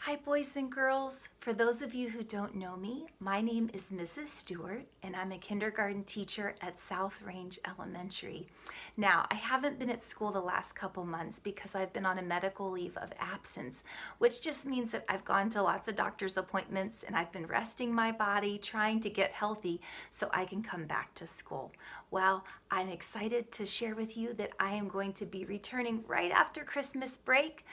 Hi, boys and girls. For those of you who don't know me, my name is Mrs. Stewart, and I'm a kindergarten teacher at South Range Elementary. Now, I haven't been at school the last couple months because I've been on a medical leave of absence, which just means that I've gone to lots of doctor's appointments and I've been resting my body, trying to get healthy so I can come back to school. Well, I'm excited to share with you that I am going to be returning right after Christmas break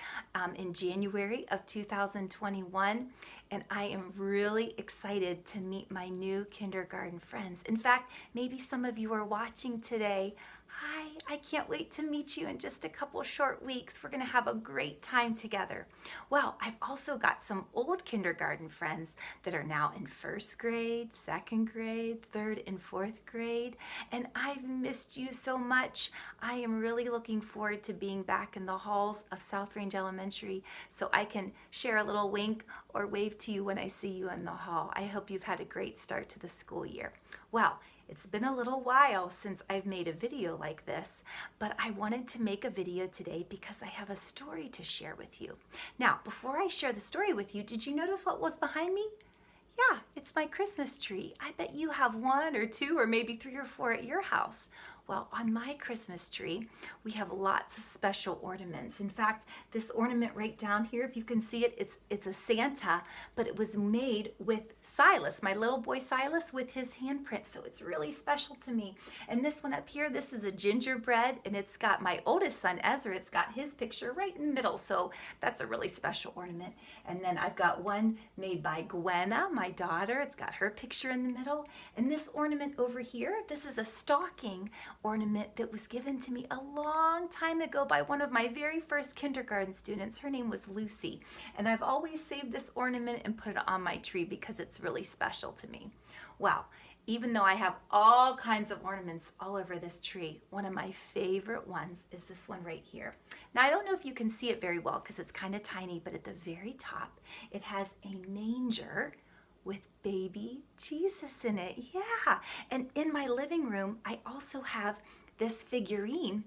in January of 2021, and I am really excited to meet my new kindergarten friends. In fact, maybe some of you are watching today. Hi, I can't wait to meet you in just a couple short weeks. We're going to have a great time together. Well, I've also got some old kindergarten friends that are now in first grade, second grade, third and fourth grade, and I've missed you so much. I am really looking forward to being back in the halls of South Range Elementary so I can share a little wink or wave to you when I see you in the hall. I hope you've had a great start to the school year. Well, it's been a little while since I've made a video like this, but I wanted to make a video today because I have a story to share with you. Now, before I share the story with you, did you notice what was behind me? Yeah, it's my Christmas tree. I bet you have one or two or maybe three or four at your house. Well, on my Christmas tree, we have lots of special ornaments. In fact, this ornament right down here, if you can see it, it's a Santa, but it was made with Silas, my little boy Silas, with his handprint. So it's really special to me. And this one up here, this is a gingerbread, and it's got my oldest son, Ezra. It's got his picture right in the middle. So that's a really special ornament. And then I've got one made by Gwenna, my daughter. It's got her picture in the middle. And this ornament over here, this is a stocking ornament that was given to me a long time ago by one of my very first kindergarten students. Her name was Lucy, and I've always saved this ornament and put it on my tree because it's really special to me. Well, even though I have all kinds of ornaments all over this tree, one of my favorite ones is this one right here. Now, I don't know if you can see it very well because it's kind of tiny, but at the very top, it has a manger with baby Jesus in it. Yeah, and in my living room, I also have this figurine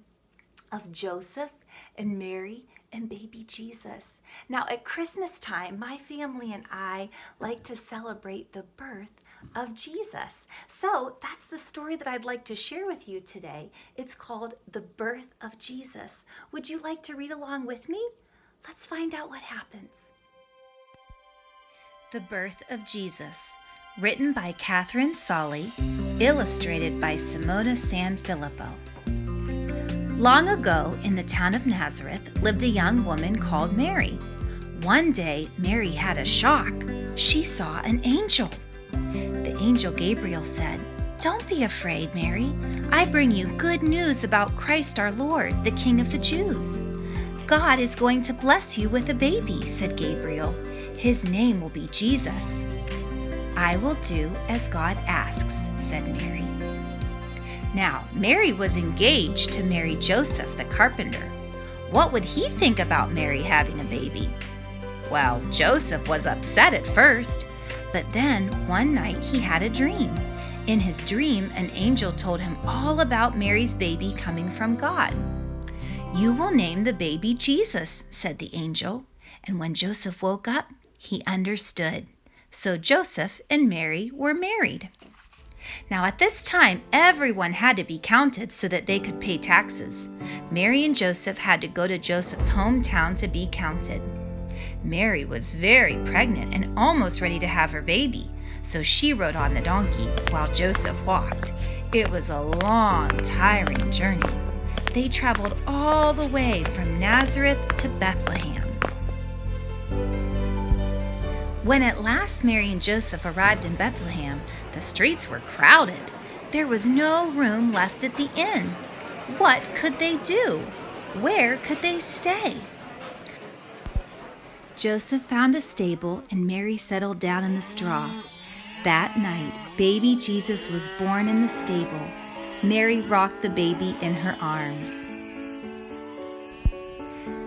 of Joseph and Mary and baby Jesus. Now, at Christmas time, my family and I like to celebrate the birth of Jesus. So that's the story that I'd like to share with you today. It's called The Birth of Jesus. Would you like to read along with me? Let's find out what happens. The Birth of Jesus, written by Catherine Solly, illustrated by Simona Sanfilippo. Long ago, in the town of Nazareth, lived a young woman called Mary. One day, Mary had a shock. She saw an angel. The angel Gabriel said, "Don't be afraid, Mary. I bring you good news about Christ our Lord, the King of the Jews. God is going to bless you with a baby," said Gabriel. "His name will be Jesus." "I will do as God asks," said Mary. Now, Mary was engaged to marry Joseph the carpenter. What would he think about Mary having a baby? Well, Joseph was upset at first, but then one night he had a dream. In his dream, an angel told him all about Mary's baby coming from God. "You will name the baby Jesus," said the angel. And when Joseph woke up, he understood. So Joseph and Mary were married. Now at this time, everyone had to be counted so that they could pay taxes. Mary and Joseph had to go to Joseph's hometown to be counted. Mary was very pregnant and almost ready to have her baby, so she rode on the donkey while Joseph walked. It was a long, tiring journey. They traveled all the way from Nazareth to Bethlehem. When at last Mary and Joseph arrived in Bethlehem, the streets were crowded. There was no room left at the inn. What could they do? Where could they stay? Joseph found a stable and Mary settled down in the straw. That night, baby Jesus was born in the stable. Mary rocked the baby in her arms.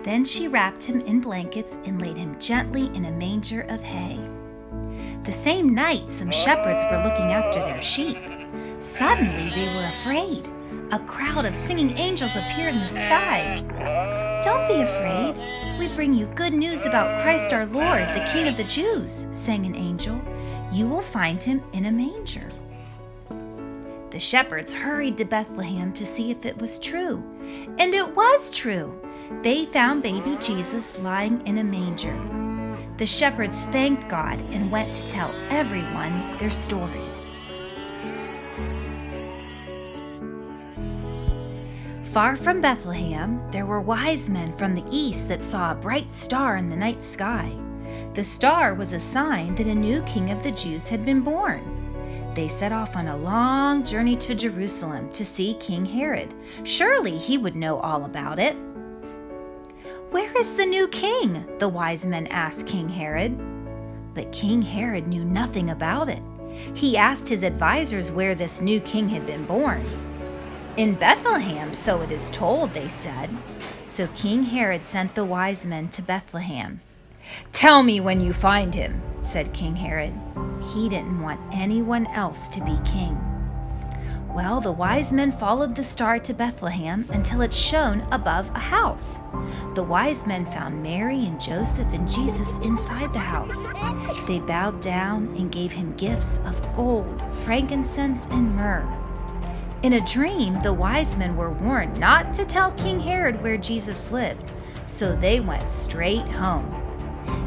Then she wrapped him in blankets and laid him gently in a manger of hay. The same night, some shepherds were looking after their sheep. Suddenly, they were afraid. A crowd of singing angels appeared in the sky. "Don't be afraid. We bring you good news about Christ our Lord, the King of the Jews," sang an angel. "You will find him in a manger." The shepherds hurried to Bethlehem to see if it was true. And it was true. They found baby Jesus lying in a manger. The shepherds thanked God and went to tell everyone their story. Far from Bethlehem, there were wise men from the east that saw a bright star in the night sky. The star was a sign that a new king of the Jews had been born. They set off on a long journey to Jerusalem to see King Herod. Surely he would know all about it. "Where is the new king?" the wise men asked King Herod. But King Herod knew nothing about it. He asked his advisors where this new king had been born. "In Bethlehem, so it is told," they said. So King Herod sent the wise men to Bethlehem. "Tell me when you find him," said King Herod. He didn't want anyone else to be king. Well, the wise men followed the star to Bethlehem until it shone above a house. The wise men found Mary and Joseph and Jesus inside the house. They bowed down and gave him gifts of gold, frankincense, and myrrh. In a dream, the wise men were warned not to tell King Herod where Jesus lived, so they went straight home.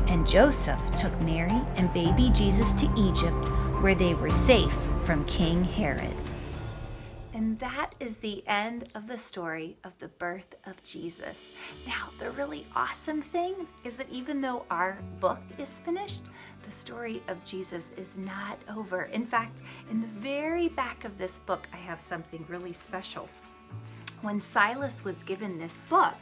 And Joseph took Mary and baby Jesus to Egypt, where they were safe from King Herod. And that is the end of the story of the birth of Jesus. Now, the really awesome thing is that even though our book is finished, the story of Jesus is not over. In fact, in the very back of this book, I have something really special. When Silas was given this book,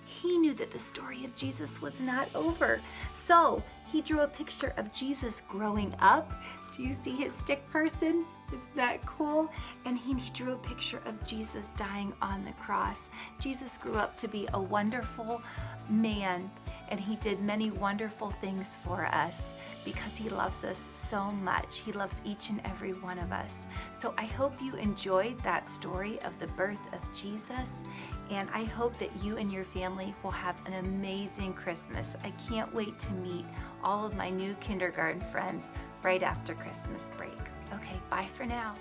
he knew that the story of Jesus was not over. So he drew a picture of Jesus growing up. Do you see his stick person? Isn't that cool? And he drew a picture of Jesus dying on the cross. Jesus grew up to be a wonderful man, and he did many wonderful things for us because he loves us so much. He loves each and every one of us. So I hope you enjoyed that story of the birth of Jesus, and I hope that you and your family will have an amazing Christmas. I can't wait to meet all of my new kindergarten friends right after Christmas break. Okay, bye for now.